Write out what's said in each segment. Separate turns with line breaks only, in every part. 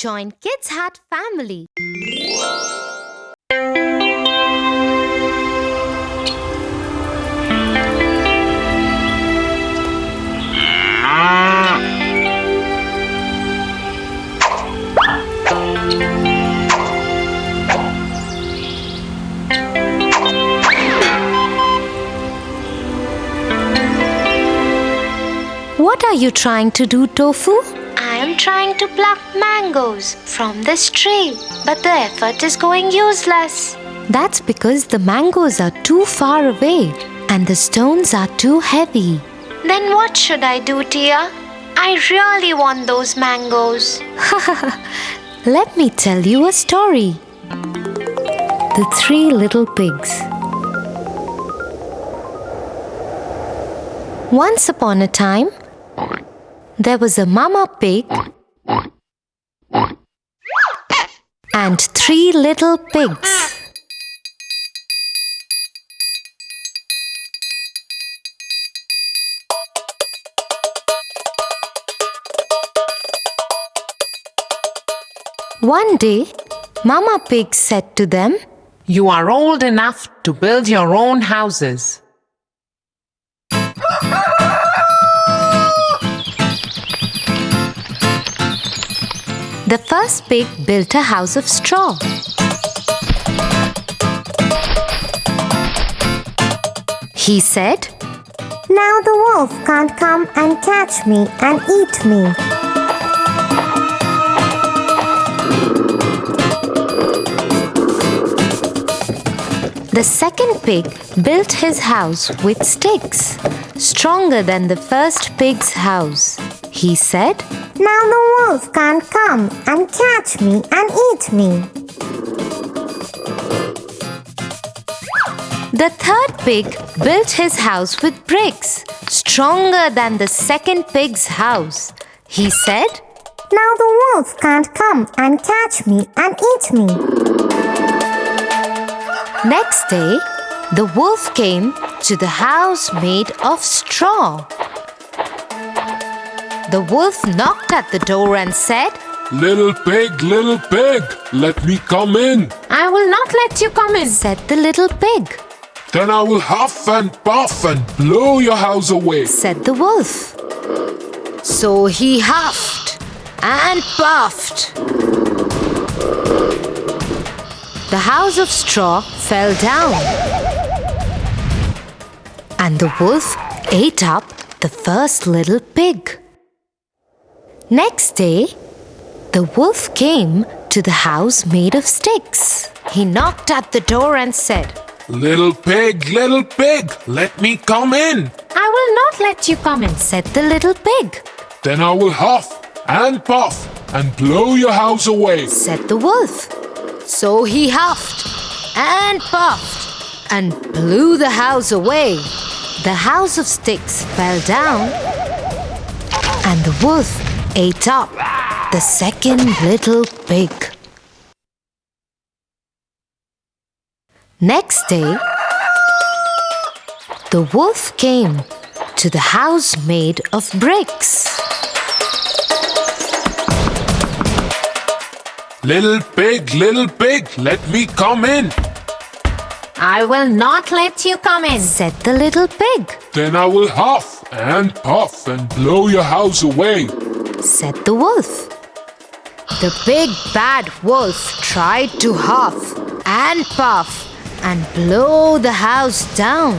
Join Kids Hut family. What are you trying to do, Tofu?
I am trying to pluck mangoes from this tree, but the effort is going useless.
That's because the mangoes are too far away and the stones are too heavy.
Then what should I do, Tia? I really want those mangoes.
Let me tell you a story. The Three Little Pigs. Once upon a time, there was a mama pig and three little pigs. One day, Mama Pig said to them,
"You are old enough to build your own houses."
The first pig built a house of straw. He said,
"Now the wolf can't come and catch me and eat me."
The second pig built his house with sticks, stronger than the first pig's house. He said,
"Now the wolf can't come and catch me and eat me."
The third pig built his house with bricks, stronger than the second pig's house. He said,
"Now the wolf can't come and catch me and eat me."
Next day, the wolf came to the house made of straw. The wolf knocked at the door and said,
little pig, let me come in."
"I will not let you come in,"
said the little pig.
"Then I will huff and puff and blow your house away,"
said the wolf. So he huffed and puffed. The house of straw fell down, and the wolf ate up the first little pig. Next day, the wolf came to the house made of sticks. He knocked at the door and said,
little pig, let me come in."
"I will not let you come in,"
said the little pig.
"Then I will huff and puff and blow your house away,"
said the wolf. So he huffed and puffed and blew the house away. The house of sticks fell down, and the wolf ate up the second little pig. Next day, the wolf came to the house made of bricks.
little pig, let me come in."
"I will not let you come in,"
said the little pig.
"Then I will huff and puff and blow your house away,"
said the wolf. The big bad wolf tried to huff and puff and blow the house down.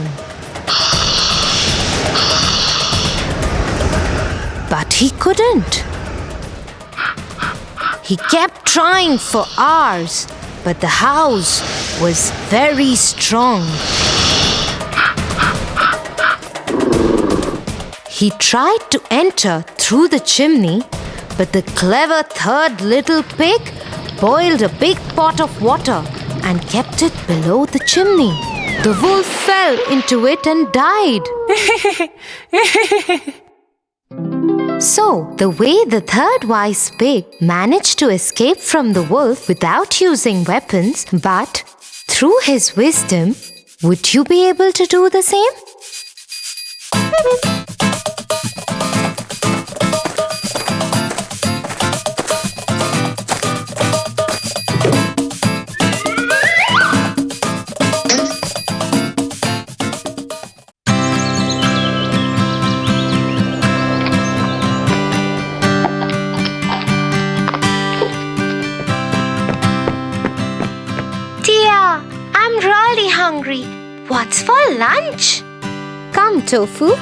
But he couldn't. He kept trying for hours, but the house was very strong. He tried to enter through the chimney, but the clever third little pig boiled a big pot of water and kept it below the chimney. The wolf fell into it and died. So, the way the third wise pig managed to escape from the wolf without using weapons, but through his wisdom, would you be able to do the same?
hungry. What's for lunch?
Come, Tofu.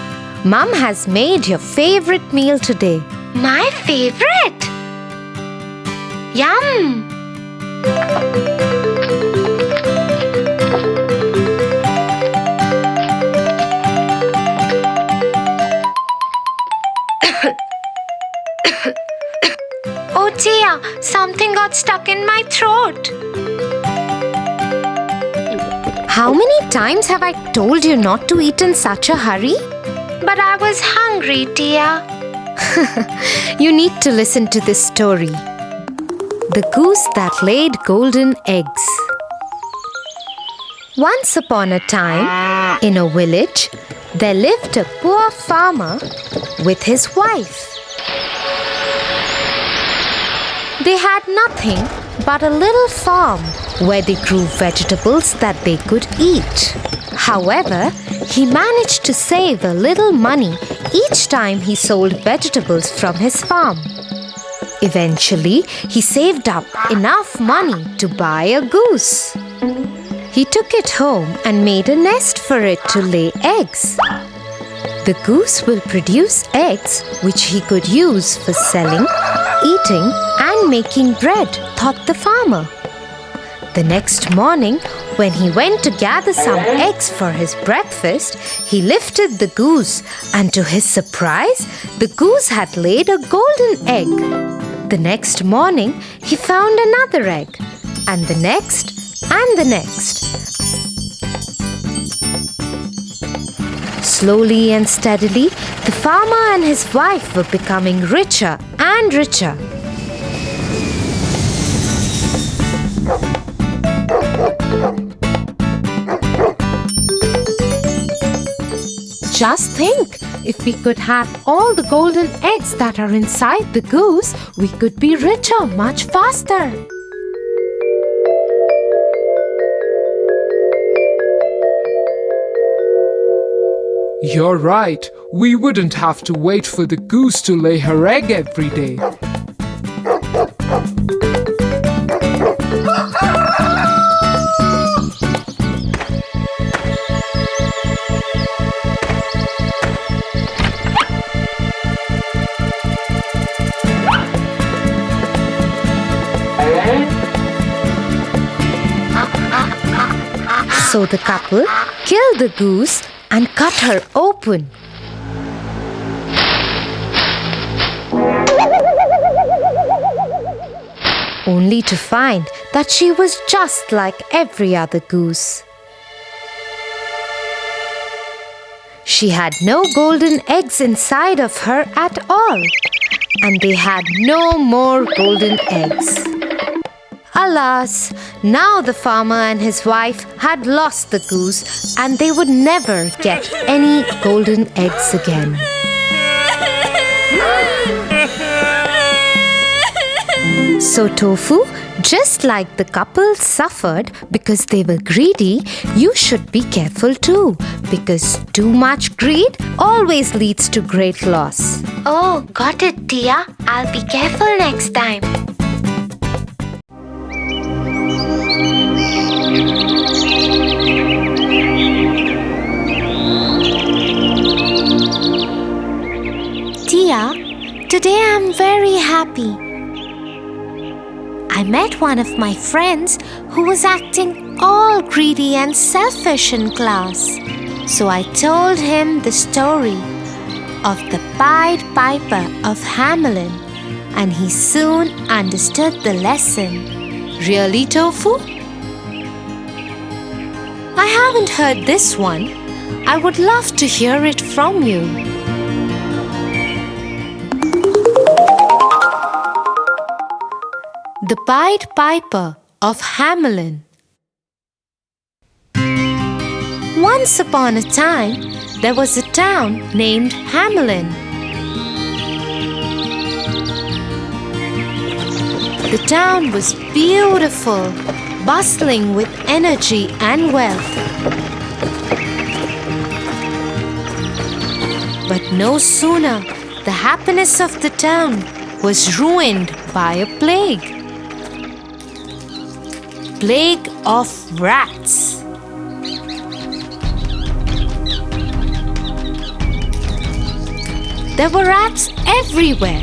Mom has made your favorite meal today.
My favorite. Yum! Oh dear, something got stuck in my throat.
How many times have I told you not to eat in such a hurry?
But I was hungry, Tia.
You need to listen to this story. The Goose That Laid Golden Eggs. Once upon a time, in a village, there lived a poor farmer with his wife. They had nothing but a little farm where they grew vegetables that they could eat. However, he managed to save a little money each time he sold vegetables from his farm. Eventually, he saved up enough money to buy a goose. He took it home and made a nest for it to lay eggs. The goose will produce eggs which he could use for selling, eating, and making bread, thought the farmer. The next morning, when he went to gather some eggs for his breakfast, he lifted the goose, and to his surprise, the goose had laid a golden egg. The next morning, he found another egg, and the next, and the next. Slowly and steadily, the farmer and his wife were becoming richer and richer. Just think, if we could have all the golden eggs that are inside the goose, we could be richer much faster.
You're right. We wouldn't have to wait for the goose to lay her egg every day.
So the couple killed the goose and cut her open. Only to find that she was just like every other goose. She had no golden eggs inside of her at all, and they had no more golden eggs. Alas, now the farmer and his wife had lost the goose, and they would never get any golden eggs again. So Tofu, just like the couple suffered because they were greedy, you should be careful too, because too much greed always leads to great loss.
Oh, got it, Tia. I'll be careful next time.
Tia, today I'm very happy. I met one of my friends who was acting all greedy and selfish in class. So I told him the story of the Ped Piper of Hamelin, and he soon understood the lesson. Really, Tofu? I haven't heard this one. I would love to hear it from you. The Ped Piper of Hamelin. Once upon a time, there was a town named Hamelin. The town was beautiful, bustling with energy and wealth. But no sooner the happiness of the town was ruined by a plague. Plague of rats. There were rats everywhere.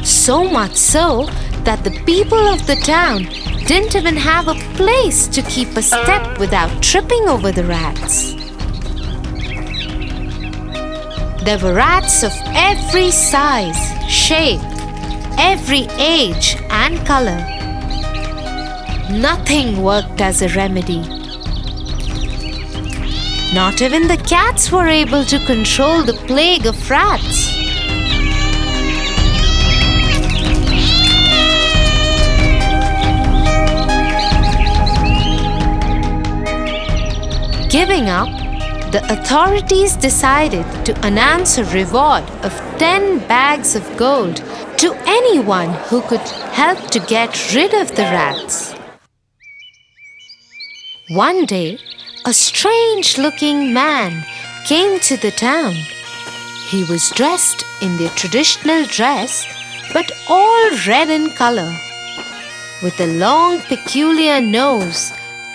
So much so that the people of the town didn't even have a place to keep a step without tripping over the rats. There were rats of every size, shape, every age and color. Nothing worked as a remedy. Not even the cats were able to control the plague of rats. Giving up, the authorities decided to announce a reward of 10 bags of gold to anyone who could help to get rid of the rats. One day, a strange-looking man came to the town. He was dressed in their traditional dress, but all red in color, with a long, peculiar nose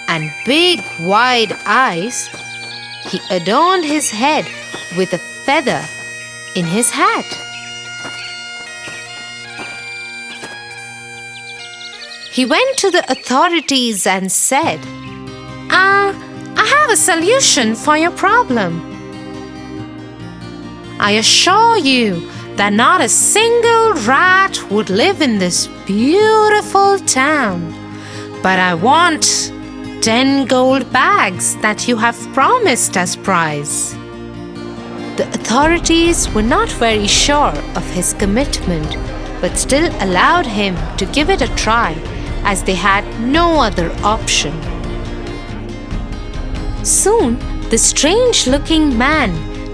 and big, wide eyes. He adorned his head with a feather in his hat. He went to the authorities and said, I have a solution for your problem. I assure you that not a single rat would live in this beautiful town. But I want 10 gold bags that you have promised as prize. The authorities were not very sure of his commitment, but still allowed him to give it a try, as they had no other option. Soon, the strange-looking man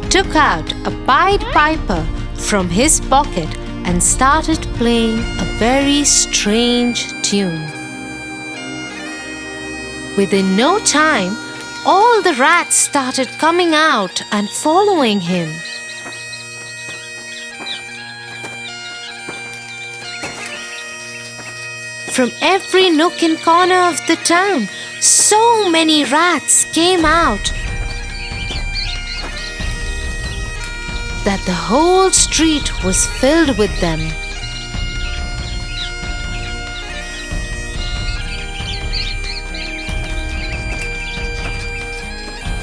took out a Pied Piper from his pocket and started playing a very strange tune. Within no time, all the rats started coming out and following him. From every nook and corner of the town, so many rats came out that the whole street was filled with them.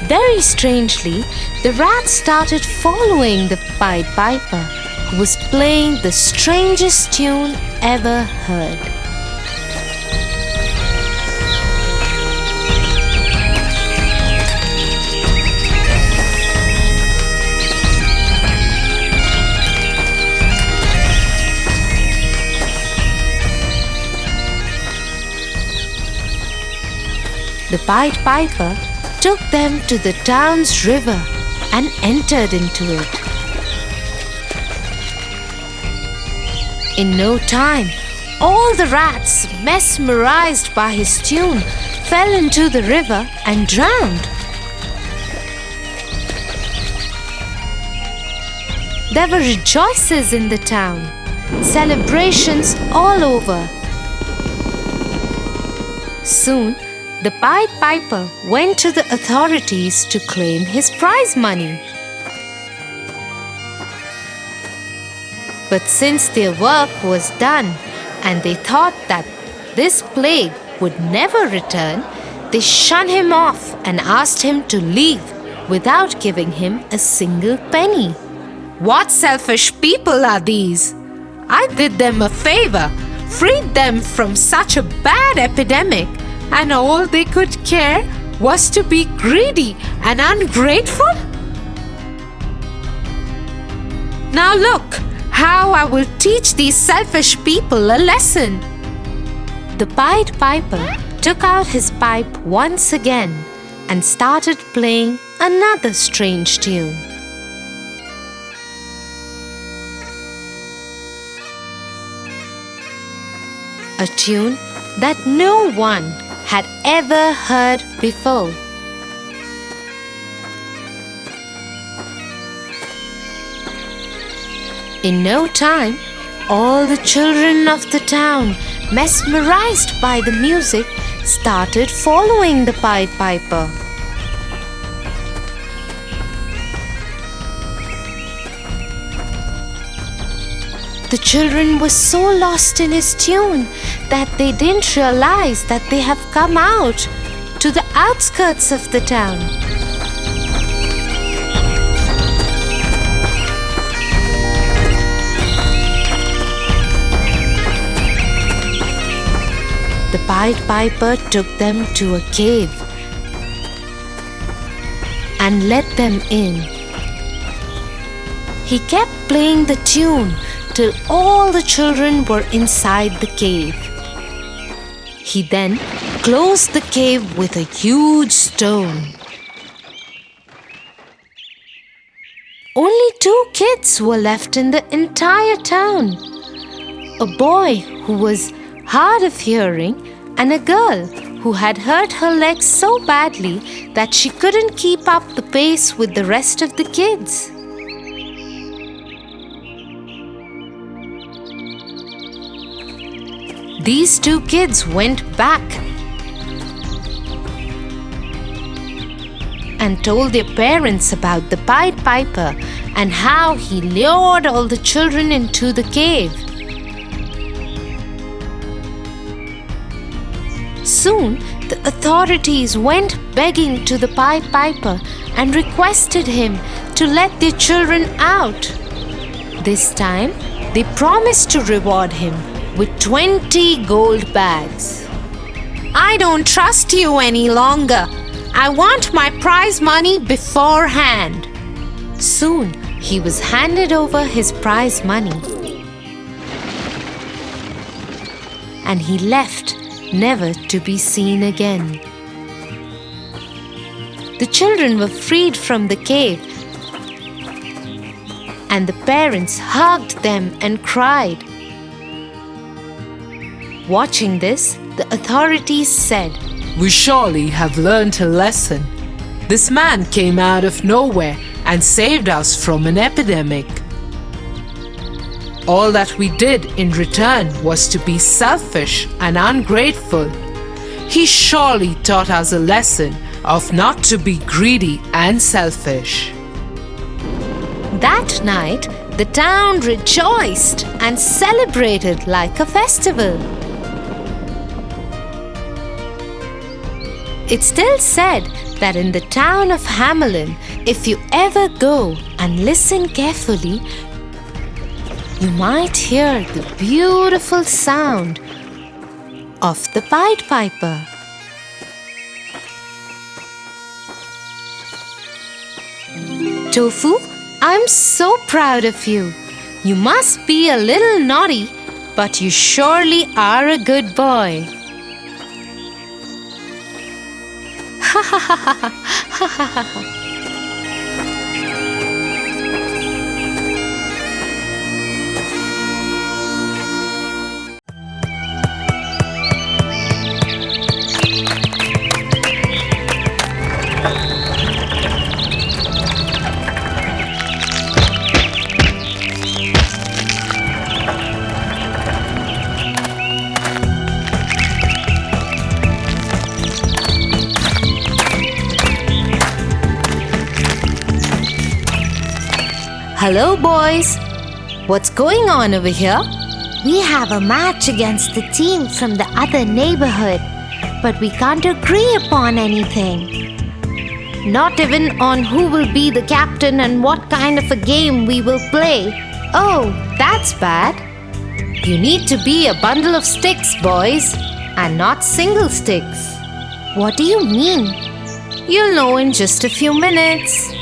Very strangely, the rats started following the Pied Piper, who was playing the strangest tune ever heard. The Pied Piper took them to the town's river and entered into it. In no time, all the rats, mesmerized by his tune, fell into the river and drowned. There were rejoices in the town, celebrations all over. Soon, the Pied Piper went to the authorities to claim his prize money. But since their work was done and they thought that this plague would never return, they shunned him off and asked him to leave without giving him a single penny. What selfish people are these? I did them a favor, freed them from such a bad epidemic, and all they could care was to be greedy and ungrateful? Now look how I will teach these selfish people a lesson. The Pied Piper took out his pipe once again and started playing another strange tune. A tune that no one had ever heard before. In no time, all the children of the town, mesmerized by the music, started following the Pied Piper. The children were so lost in his tune that they didn't realize that they have come out to the outskirts of the town. The Pied Piper took them to a cave and let them in. He kept playing the tune till all the children were inside the cave. He then closed the cave with a huge stone. Only 2 kids were left in the entire town. A boy who was hard of hearing and a girl who had hurt her legs so badly that she couldn't keep up the pace with the rest of the kids. These 2 kids went back and told their parents about the Pied Piper and how he lured all the children into the cave. Soon, the authorities went begging to the Pied Piper and requested him to let their children out. This time, they promised to reward him with 20 gold bags. I don't trust you any longer. I want my prize money beforehand. Soon, he was handed over his prize money. And he left, never to be seen again. The children were freed from the cave, and the parents hugged them and cried. Watching this, the authorities said,
We surely have learned a lesson. This man came out of nowhere and saved us from an epidemic. All that we did in return was to be selfish and ungrateful. He surely taught us a lesson of not to be greedy and selfish.
That night, the town rejoiced and celebrated like a festival. It's still said that in the town of Hamelin, if you ever go and listen carefully, you might hear the beautiful sound of the Pied Piper. Tofu, I'm so proud of you. You must be a little naughty, but you surely are a good boy. Ha ha ha ha ha ha ha ha. Hello, boys. What's going on over here?
We have a match against the team from the other neighborhood, but we can't agree upon anything.
Not even on who will be the captain and what kind of a game we will play. Oh, that's bad. You need to be a bundle of sticks, boys, and not single sticks.
What do you mean?
You'll know in just a few minutes.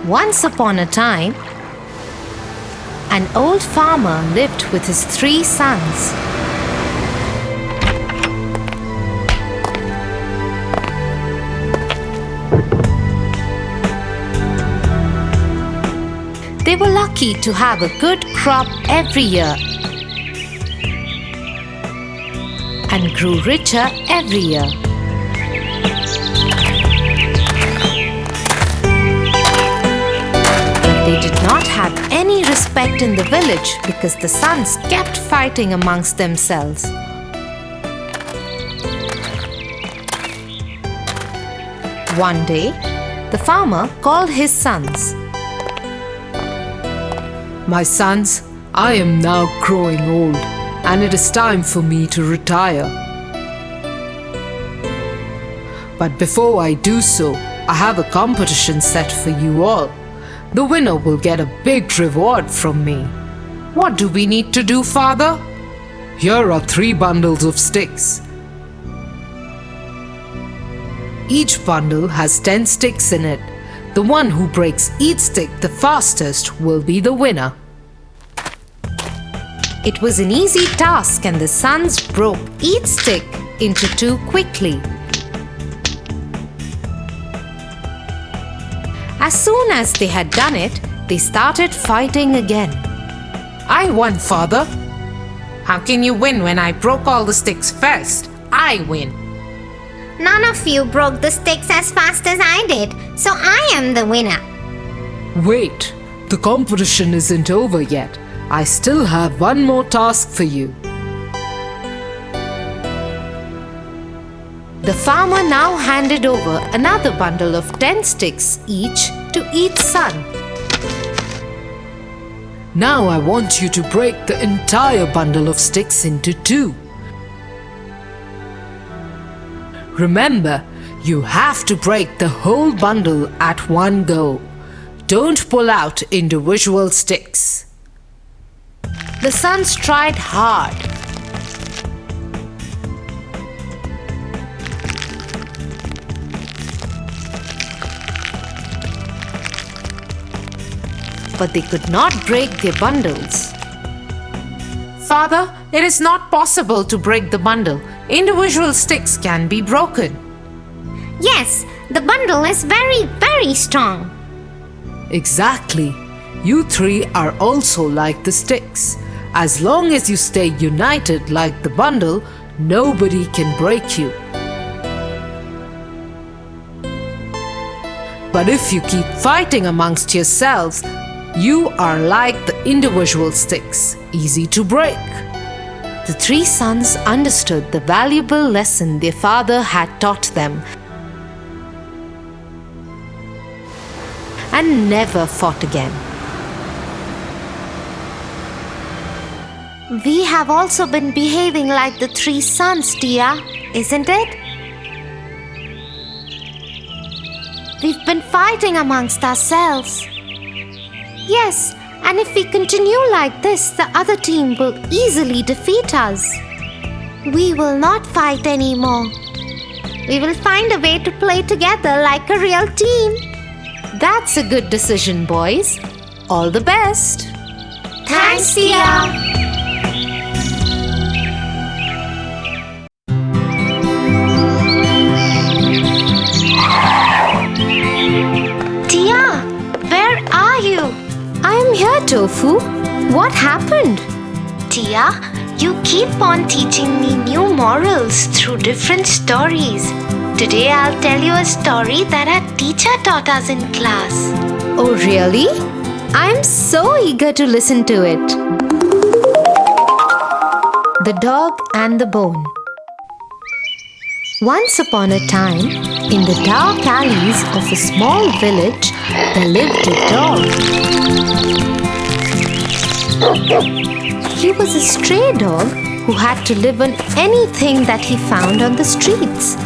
Once upon a time, an old farmer lived with his 3 sons. They were lucky to have a good crop every year and grew richer every year. They did not have any respect in the village because the sons kept fighting amongst themselves. One day, the farmer called his sons.
My sons, I am now growing old, and it is time for me to retire. But before I do so, I have a competition set for you all. The winner will get a big reward from me. What do we need to do, Father? Here are 3 bundles of sticks. Each bundle has 10 sticks in it. The one who breaks each stick the fastest will be the winner.
It was an easy task and the sons broke each stick into 2 quickly. As soon as they had done it, they started fighting again.
I won, Father. How can you win when I broke all the sticks first? I win.
None of you broke the sticks as fast as I did, so I am the winner.
Wait, the competition isn't over yet. I still have one more task for you.
The farmer now handed over another bundle of 10 sticks each to each son.
Now I want you to break the entire bundle of sticks into 2. Remember, you have to break the whole bundle at one go. Don't pull out individual sticks.
The sons tried hard. But they could not break their bundles.
Father, it is not possible to break the bundle. Individual sticks can be broken.
Yes, the bundle is very, very strong.
Exactly. You 3 are also like the sticks. As long as you stay united like the bundle, nobody can break you. But if you keep fighting amongst yourselves, you are like the individual sticks, easy to break.
The 3 sons understood the valuable lesson their father had taught them and never fought again.
We have also been behaving like the 3 sons, Tia, isn't it? We've been fighting amongst ourselves. Yes, and if we continue like this, the other team will easily defeat us. We will not fight anymore. We will find a way to play together like a real team.
That's a good decision, boys. All the best.
Thanks, Tia.
Tofu, what happened?
Tia, you keep on teaching me new morals through different stories. Today I'll tell you a story that our teacher taught us in class.
Oh, really? I'm so eager to listen to it. The Dog and the Bone. Once upon a time, in the dark alleys of a small village, there lived a dog. He was a stray dog who had to live on anything that he found on the streets,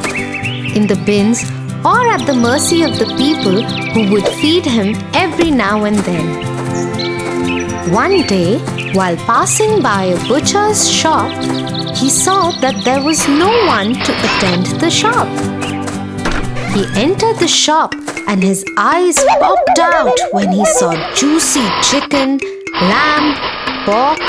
in the bins, or at the mercy of the people who would feed him every now and then. One day, while passing by a butcher's shop, he saw that there was no one to attend the shop. He entered the shop and his eyes popped out when he saw juicy chicken, lamb, pork,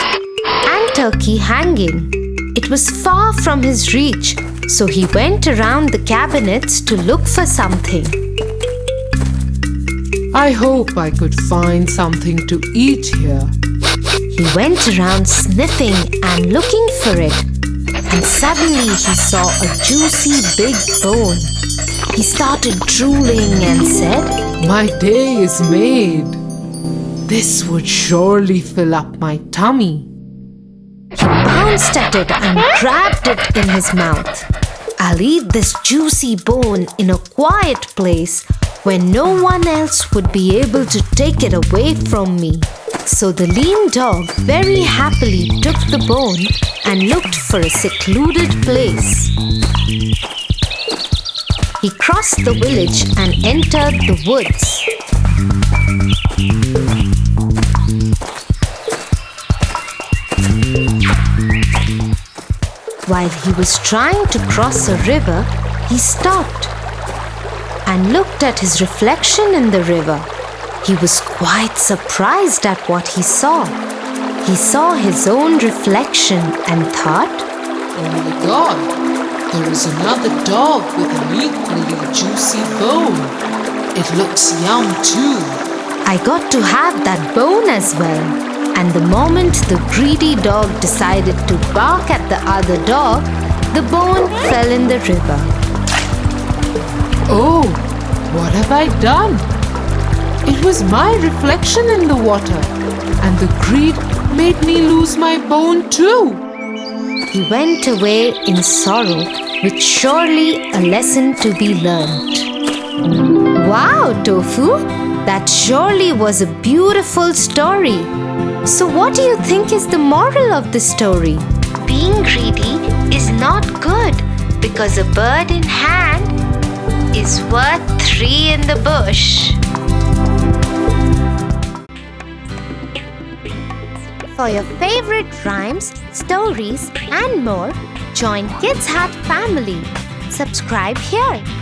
and turkey hanging. It was far from his reach, so he went around the cabinets to look for something.
I hope I could find something to eat here.
He went around sniffing and looking for it, and suddenly he saw a juicy big bone. He started drooling and said,
My day is made. This would surely fill up my tummy.
He bounced at it and grabbed it in his mouth. I'll eat this juicy bone in a quiet place where no one else would be able to take it away from me. So the lean dog very happily took the bone and looked for a secluded place. He crossed the village and entered the woods. While he was trying to cross a river, he stopped and looked at his reflection in the river. He was quite surprised at what he saw. He saw his own reflection and thought,
Oh my God, there is another dog with an equally juicy bone. It looks yum too.
I got to have that bone as well. And the moment the greedy dog decided to bark at the other dog, the bone fell in the river.
Oh, what have I done? It was my reflection in the water, and the greed made me lose my bone too.
He went away in sorrow, with surely a lesson to be learned. Wow, Tofu! That surely was a beautiful story. So what do you think is the moral of the story?
Being greedy is not good because a bird in hand is worth 3 in the bush.
For your favorite rhymes, stories, and more, join Kids Hut family. Subscribe here.